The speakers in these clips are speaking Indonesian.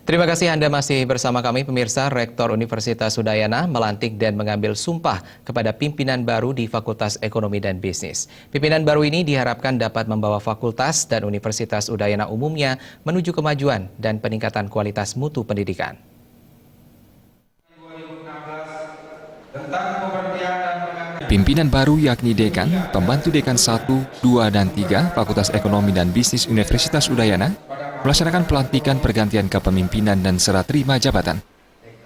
Terima kasih Anda masih bersama kami, pemirsa. Rektor Universitas Udayana melantik dan mengambil sumpah kepada pimpinan baru di Fakultas Ekonomi dan Bisnis. Pimpinan baru ini diharapkan dapat membawa fakultas dan Universitas Udayana umumnya menuju kemajuan dan peningkatan kualitas mutu pendidikan. Pimpinan baru yakni Dekan, Pembantu Dekan 1, 2, dan 3 Fakultas Ekonomi dan Bisnis Universitas Udayana melaksanakan pelantikan pergantian kepemimpinan dan serah terima jabatan.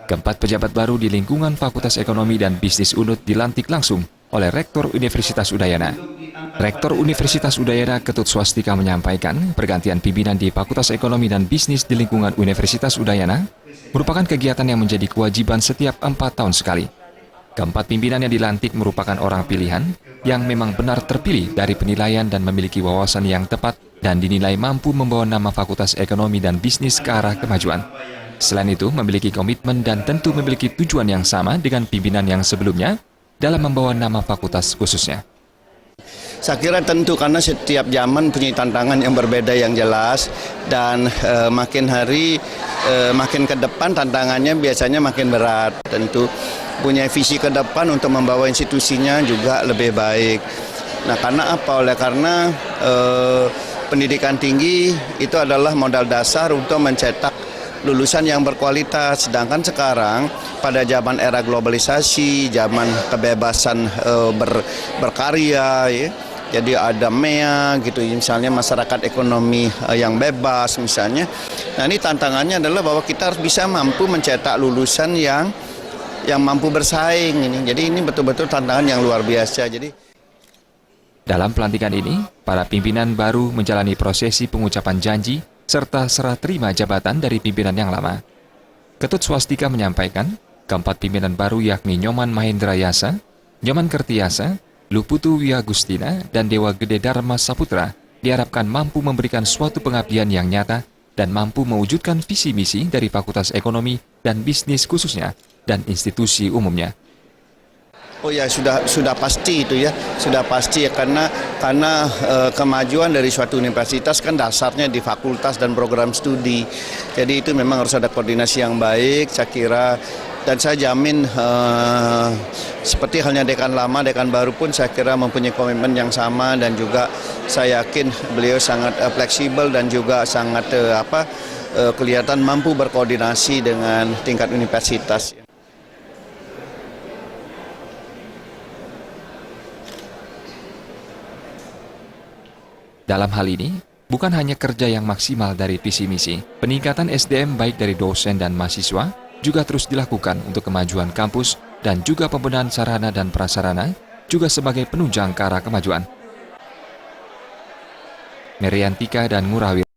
Keempat pejabat baru di lingkungan Fakultas Ekonomi dan Bisnis UNUD dilantik langsung oleh Rektor Universitas Udayana. Rektor Universitas Udayana Ketut Swastika menyampaikan pergantian pimpinan di Fakultas Ekonomi dan Bisnis di lingkungan Universitas Udayana merupakan kegiatan yang menjadi kewajiban setiap 4 tahun sekali. Keempat pimpinan yang dilantik merupakan orang pilihan yang memang benar terpilih dari penilaian dan memiliki wawasan yang tepat dan dinilai mampu membawa nama Fakultas Ekonomi dan Bisnis ke arah kemajuan. Selain itu, memiliki komitmen dan tentu memiliki tujuan yang sama dengan pimpinan yang sebelumnya dalam membawa nama fakultas khususnya. Saya kira tentu karena setiap zaman punya tantangan yang berbeda yang jelas dan makin hari makin ke depan tantangannya biasanya makin berat. Tentu punya visi ke depan untuk membawa institusinya juga lebih baik. Nah, karena apa? Oleh karena pendidikan tinggi itu adalah modal dasar untuk mencetak lulusan yang berkualitas. Sedangkan sekarang pada zaman era globalisasi, zaman kebebasan berkarya, ya, jadi ada MEA gitu, misalnya masyarakat ekonomi yang bebas misalnya. Nah, ini tantangannya adalah bahwa kita harus bisa mampu mencetak lulusan yang mampu bersaing ini. Jadi ini betul-betul tantangan yang luar biasa. Dalam pelantikan ini, para pimpinan baru menjalani prosesi pengucapan janji serta serah terima jabatan dari pimpinan yang lama. Ketut Swastika menyampaikan, keempat pimpinan baru yakni Nyoman Mahendra Yasa, Nyoman Kertiasa, Luputu Wiagustina, dan Dewa Gede Dharma Saputra diharapkan mampu memberikan suatu pengabdian yang nyata dan mampu mewujudkan visi misi dari Fakultas Ekonomi dan Bisnis khususnya dan institusi umumnya. Oh ya, sudah pasti itu ya, sudah pasti ya, karena kemajuan dari suatu universitas kan dasarnya di fakultas dan program studi. Jadi itu memang harus ada koordinasi yang baik, saya kira, dan saya jamin seperti halnya dekan lama, dekan baru pun saya kira mempunyai komitmen yang sama, dan juga saya yakin beliau sangat fleksibel dan juga sangat kelihatan mampu berkoordinasi dengan tingkat universitas. Dalam hal ini, bukan hanya kerja yang maksimal dari visi misi, peningkatan SDM baik dari dosen dan mahasiswa juga terus dilakukan untuk kemajuan kampus dan juga pembenahan sarana dan prasarana juga sebagai penunjang ke arah kemajuan. Meriantika dan Ngurawi.